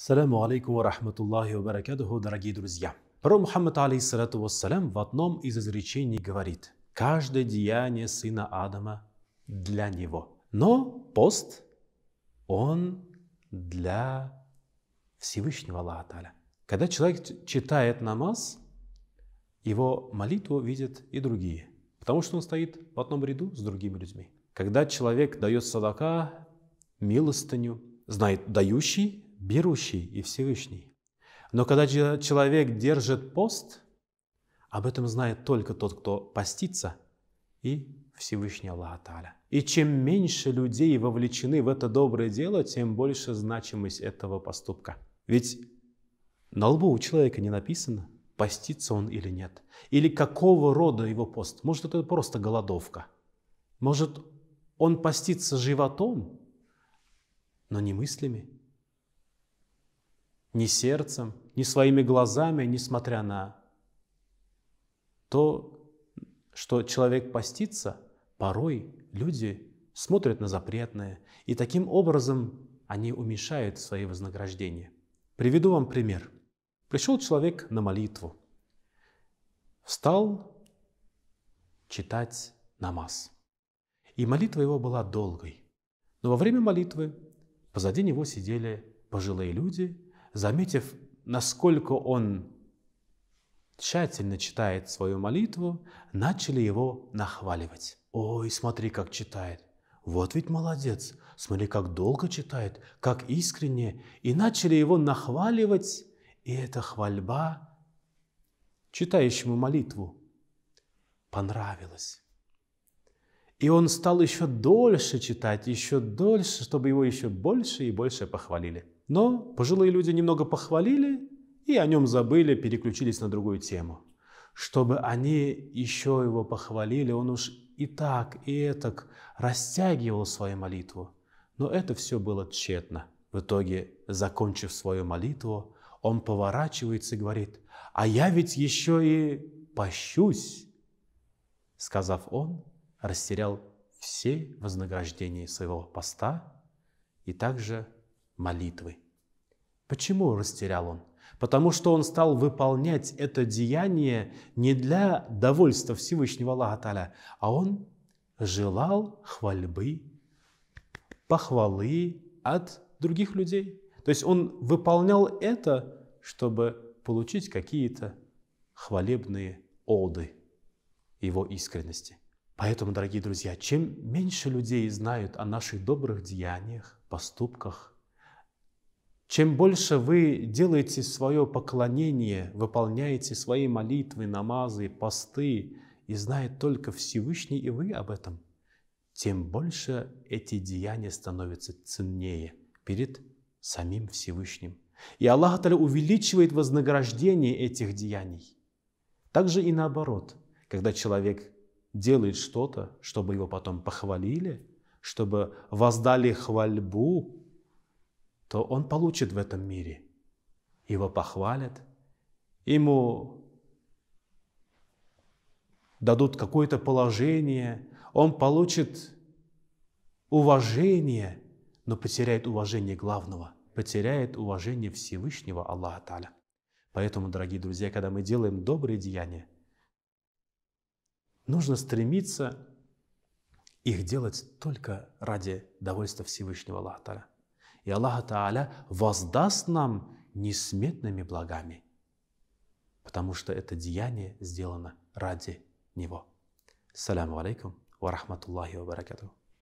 Саляму алейкум ва рахматуллахи ва баракатуху, дорогие друзья. Пророк Мухаммад, алейхиссалату вассалям, в одном из изречений говорит: каждое деяние сына Адама для него. Но пост, он для Всевышнего Аллаха Тааля. Когда человек читает намаз, его молитву видят и другие, потому что он стоит в одном ряду с другими людьми. Когда человек дает садака, милостыню, знает дающий, берущий и Всевышний. Но когда человек держит пост, об этом знает только тот, кто постится, и Всевышний Аллах Тааля. И чем меньше людей вовлечены в это доброе дело, тем больше значимость этого поступка. Ведь на лбу у человека не написано, постится он или нет. Или какого рода его пост. Может, это просто голодовка. Может, он постится животом, но не мыслями, не сердцем, не своими глазами, несмотря на то, что человек постится, порой люди смотрят на запретное, и таким образом они уменьшают свои вознаграждения. Приведу вам пример. Пришел человек на молитву, встал читать намаз. И молитва его была долгой. Но во время молитвы позади него сидели пожилые люди. Заметив, насколько он тщательно читает свою молитву, начали его нахваливать. «Ой, смотри, как читает! Вот ведь молодец! Смотри, как долго читает, как искренне!» И начали его нахваливать, и эта хвальба читающему молитву понравилась. И он стал еще дольше читать, еще дольше, чтобы его еще больше и больше похвалили. Но пожилые люди немного похвалили и о нем забыли, переключились на другую тему. Чтобы они еще его похвалили, он уж и так, и этак растягивал свою молитву. Но это все было тщетно. В итоге, закончив свою молитву, он поворачивается и говорит: «А я ведь еще и пощусь». Сказав, он растерял все вознаграждения своего поста и также молитвы. Почему растерял он? Потому что он стал выполнять это деяние не для довольства Всевышнего Аллаха Тааля, а он желал хвальбы, похвалы от других людей. То есть он выполнял это, чтобы получить какие-то хвалебные оды его искренности. Поэтому, дорогие друзья, чем меньше людей знают о наших добрых деяниях, поступках, чем больше вы делаете свое поклонение, выполняете свои молитвы, намазы, посты, и знает только Всевышний и вы об этом, тем больше эти деяния становятся ценнее перед самим Всевышним. И Аллах Тааля увеличивает вознаграждение этих деяний. Также и наоборот, когда человек делает что-то, чтобы его потом похвалили, чтобы воздали хвальбу, то он получит в этом мире. Его похвалят, ему дадут какое-то положение, он получит уважение, но потеряет уважение главного, потеряет уважение Всевышнего Аллаха Тааля. Поэтому, дорогие друзья, когда мы делаем добрые деяния, нужно стремиться их делать только ради довольства Всевышнего Аллаха Тааля. И Аллах Тааля воздаст нам несметными благами, потому что это деяние сделано ради Него. Саляму алейкум ва рахматуллахи ва баракатуху.